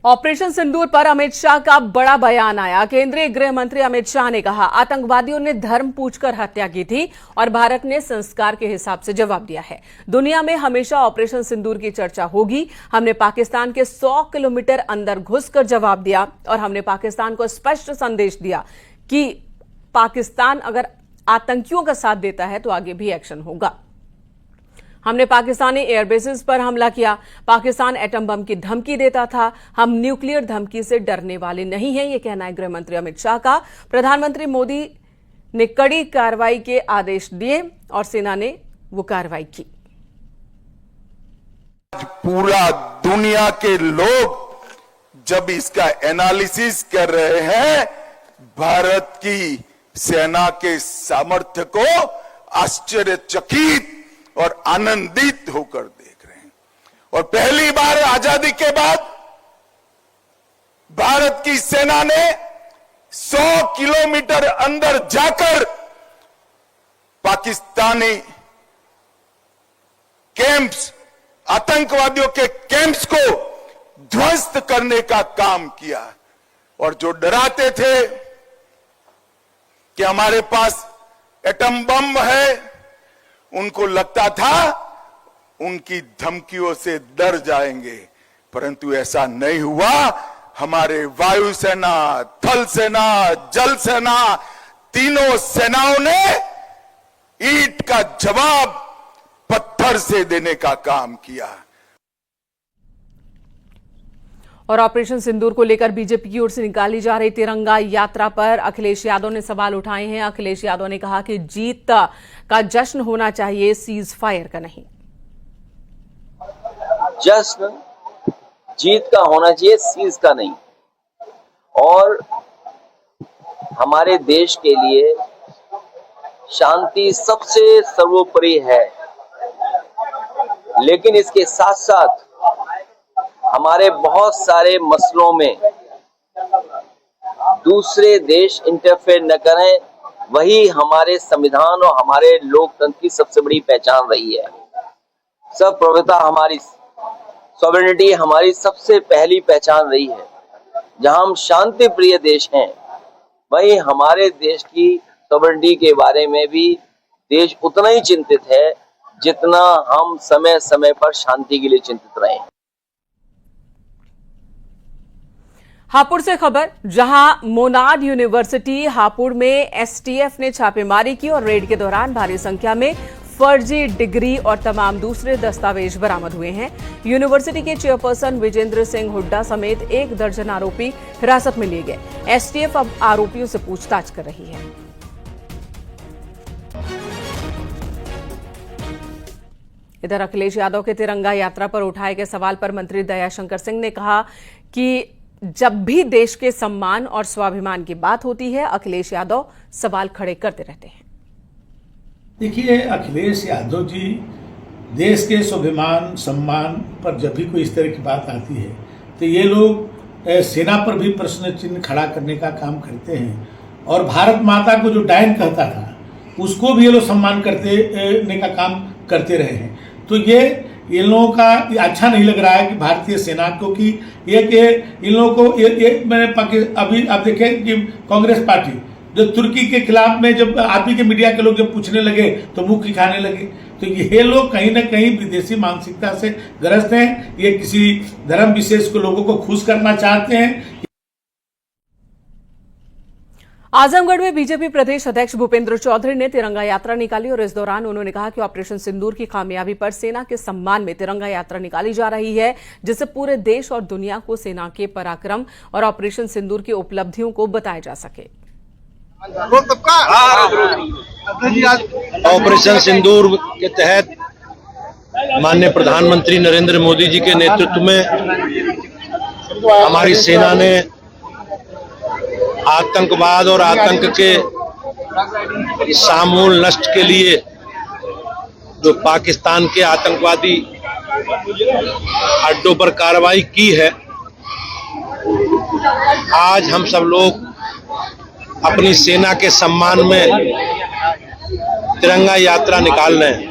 Operation सिंदूर पर अमित शाह का बड़ा बयान आया। केंद्रीय गृह मंत्री अमित शाह ने कहा, आतंकवादियों ने धर्म पूछकर हत्या की थी और भारत ने संस्कार के हिसाब से जवाब दिया है। दुनिया में हमेशा ऑपरेशन सिंदूर की चर्चा होगी। हमने पाकिस्तान के 100 किलोमीटर अंदर घुसकर जवाब दिया और हमने पाकिस्तान को स्पष्ट संदेश दिया कि पाकिस्तान अगर आतंकियों का साथ देता है तो आगे भी एक्शन होगा। हमने पाकिस्तानी एयरबेसेस पर हमला किया। पाकिस्तान एटम बम की धमकी देता था। हम न्यूक्लियर धमकी से डरने वाले नहीं हैं, यह कहना है गृह मंत्री अमित शाह का। प्रधानमंत्री मोदी ने कड़ी कार्रवाई के आदेश दिए और सेना ने वो कार्रवाई की। पूरा दुनिया के लोग जब इसका एनालिसिस कर रहे हैं, भारत की सेना के सामर्थ्य को आश्चर्यचकित और आनंदित होकर देख रहे हैं। और पहली बार आजादी के बाद भारत की सेना ने 100 किलोमीटर अंदर जाकर पाकिस्तानी कैंप्स, आतंकवादियों के कैंप्स को ध्वस्त करने का काम किया। और जो डराते थे कि हमारे पास एटम बम है, उनको लगता था उनकी धमकियों से डर जाएंगे, परंतु ऐसा नहीं हुआ। हमारे वायुसेना, थल सेना, जल सेना, तीनों सेनाओं ने ईंट का जवाब पत्थर से देने का काम किया। और ऑपरेशन सिंदूर को लेकर बीजेपी की ओर से निकाली जा रही तिरंगा यात्रा पर अखिलेश यादव ने सवाल उठाए हैं। अखिलेश यादव ने कहा कि जीत का जश्न होना चाहिए, सीज फायर का नहीं। जश्न जीत का होना चाहिए, सीज का नहीं। और हमारे देश के लिए शांति सबसे सर्वोपरि है, लेकिन इसके साथ साथ हमारे बहुत सारे मसलों में दूसरे देश इंटरफेयर न करें, वही हमारे संविधान और हमारे लोकतंत्र की सबसे बड़ी पहचान रही है। सर्वप्रभुता हमारी, सॉवरेनिटी हमारी सबसे पहली पहचान रही है। जहां हम शांति प्रिय देश हैं, वही हमारे देश की सॉवरेनिटी के बारे में भी देश उतना ही चिंतित है जितना हम समय समय पर शांति के लिए चिंतित रहे हैं। हापुड़ से खबर, जहां मोनाड यूनिवर्सिटी हापुड़ में एसटीएफ ने छापेमारी की और रेड के दौरान भारी संख्या में फर्जी डिग्री और तमाम दूसरे दस्तावेज बरामद हुए हैं। यूनिवर्सिटी के चेयरपर्सन विजेंद्र सिंह हुड्डा समेत 1 दर्जन आरोपी हिरासत में लिए गए। एसटीएफ अब आरोपियों से पूछताछ कर रही है। इधर अखिलेश यादव के तिरंगा यात्रा पर उठाए गए सवाल पर मंत्री दयाशंकर सिंह ने कहा कि जब भी देश के सम्मान और स्वाभिमान की बात होती है, अखिलेश यादव सवाल खड़े करते रहते हैं। देखिए, अखिलेश यादव जी देश के स्वाभिमान सम्मान पर जब भी कोई इस तरह की बात आती है तो ये लोग सेना पर भी प्रश्न चिन्ह खड़ा करने का काम करते हैं। और भारत माता को जो डायन कहता था, उसको भी ये लोग सम्मान करने का काम करते रहे हैं। तो ये इन लोगों का अच्छा नहीं लग रहा है कि भारतीय सेना को कि इन लोगों को मैंने अभी आप देखें कि कांग्रेस पार्टी जो तुर्की के खिलाफ में जब आप ही के मीडिया के लोग जब पूछने लगे तो मुंह खिखाने लगे। तो ये लोग कहीं ना कहीं विदेशी मानसिकता से ग्रस्त हैं। ये किसी धर्म विशेष को लोगों को खुश करना चाहते हैं। आजमगढ़ में बीजेपी प्रदेश अध्यक्ष भूपेंद्र चौधरी ने तिरंगा यात्रा निकाली और इस दौरान उन्होंने कहा कि ऑपरेशन सिंदूर की कामयाबी पर सेना के सम्मान में तिरंगा यात्रा निकाली जा रही है, जिससे पूरे देश और दुनिया को सेना के पराक्रम और ऑपरेशन सिंदूर की उपलब्धियों को बताया जा सके। ऑपरेशन सिंदूर के तहत माननीय प्रधानमंत्री नरेंद्र मोदी जी के नेतृत्व में हमारी सेना ने आतंकवाद और आतंक के समूल नष्ट के लिए जो पाकिस्तान के आतंकवादी अड्डों पर कार्रवाई की है, आज हम सब लोग अपनी सेना के सम्मान में तिरंगा यात्रा निकाल रहे हैं।